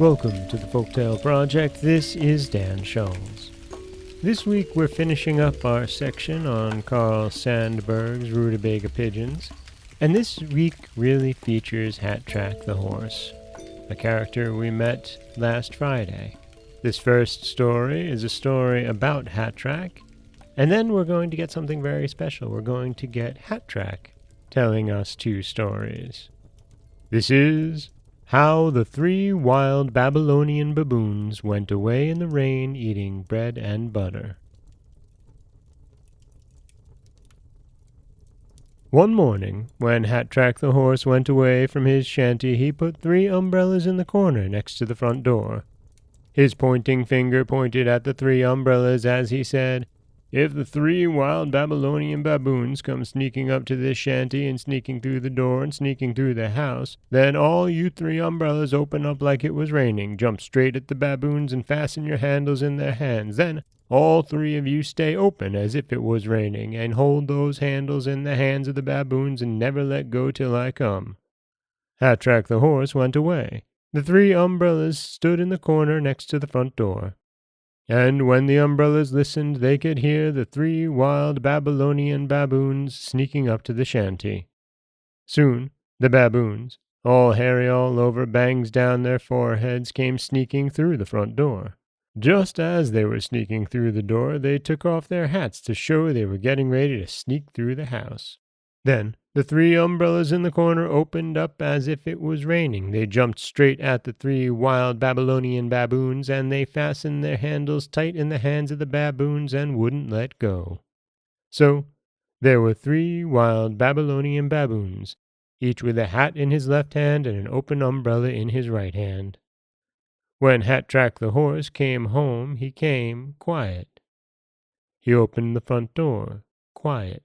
Welcome to the Folktale Project. This is Dan Scholes. This week we're finishing up our section on Carl Sandburg's Rutabaga Pigeons, and this week really features Hatrack the Horse, a character we met last Friday. This first story is a story about Hatrack, and then we're going to get something very special. We're going to get Hatrack telling us two stories. This is How the 3 Wild Babylonian Baboons Went Away in the Rain Eating Bread and Butter. One morning, when Hatrack the Horse went away from his shanty, he put 3 umbrellas in the corner next to the front door. His pointing finger pointed at the 3 umbrellas as he said, "If the 3 wild Babylonian baboons come sneaking up to this shanty and sneaking through the door and sneaking through the house, then all you 3 umbrellas open up like it was raining, jump straight at the baboons and fasten your handles in their hands. Then all 3 of you stay open as if it was raining, and hold those handles in the hands of the baboons and never let go till I come." Hatrack the Horse went away. The 3 umbrellas stood in the corner next to the front door. And when the umbrellas listened, they could hear the 3 wild Babylonian baboons sneaking up to the shanty. Soon, the baboons, all hairy all over, bangs down their foreheads, came sneaking through the front door. Just as they were sneaking through the door, they took off their hats to show they were getting ready to sneak through the house. Then, the 3 umbrellas in the corner opened up as if it was raining. They jumped straight at the 3 wild Babylonian baboons, and they fastened their handles tight in the hands of the baboons and wouldn't let go. So, there were 3 wild Babylonian baboons, each with a hat in his left hand and an open umbrella in his right hand. When Hatrack the Horse came home, he came quiet. He opened the front door, quiet.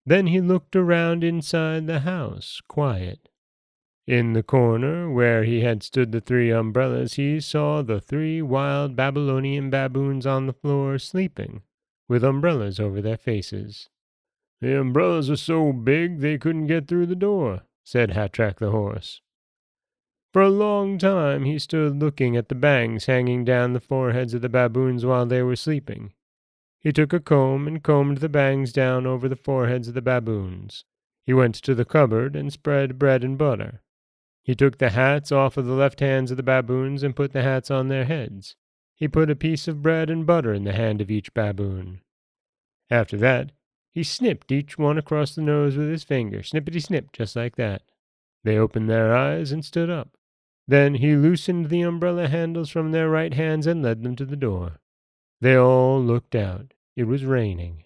Then he looked around inside the house, quiet. In the corner where he had stood the 3 umbrellas, he saw the 3 wild Babylonian baboons on the floor sleeping, with umbrellas over their faces. "The umbrellas are so big they couldn't get through the door," said Hatrack the Horse. For a long time he stood looking at the bangs hanging down the foreheads of the baboons while they were sleeping. He took a comb and combed the bangs down over the foreheads of the baboons. He went to the cupboard and spread bread and butter. He took the hats off of the left hands of the baboons and put the hats on their heads. He put a piece of bread and butter in the hand of each baboon. After that, he snipped each one across the nose with his finger, snippety-snip, just like that. They opened their eyes and stood up. Then he loosened the umbrella handles from their right hands and led them to the door. They all looked out. It was raining.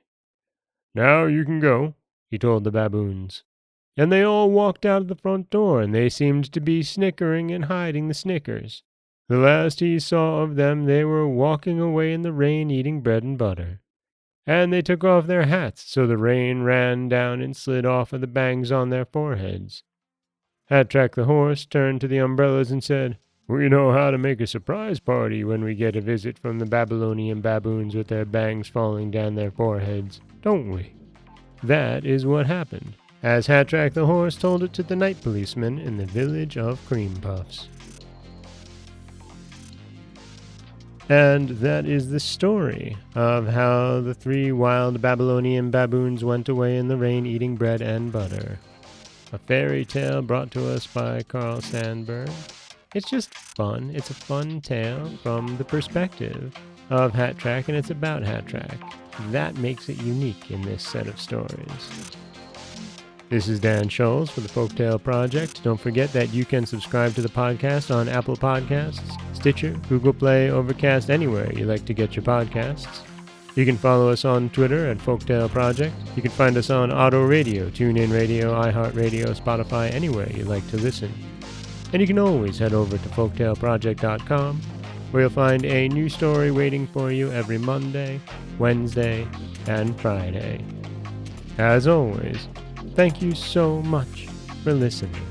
"Now you can go," he told the baboons. And they all walked out of the front door, and they seemed to be snickering and hiding the snickers. The last he saw of them, they were walking away in the rain eating bread and butter. And they took off their hats, so the rain ran down and slid off of the bangs on their foreheads. Hatrack the Horse turned to the umbrellas and said, "We know how to make a surprise party when we get a visit from the Babylonian baboons with their bangs falling down their foreheads, don't we?" That is what happened, as Hatrack the Horse told it to the night policeman in the village of Cream Puffs. And that is the story of how the 3 wild Babylonian baboons went away in the rain eating bread and butter. A fairy tale brought to us by Carl Sandburg. It's just fun. It's a fun tale from the perspective of Hatrack, and it's about Hatrack. That makes it unique in this set of stories. This is Dan Scholes for the Folktale Project. Don't forget that you can subscribe to the podcast on Apple Podcasts, Stitcher, Google Play, Overcast, anywhere you like to get your podcasts. You can follow us on Twitter at Folktale Project. You can find us on Auto Radio, TuneIn Radio, iHeartRadio, Spotify, anywhere you like to listen. And you can always head over to folktaleproject.com, where you'll find a new story waiting for you every Monday, Wednesday, and Friday. As always, thank you so much for listening.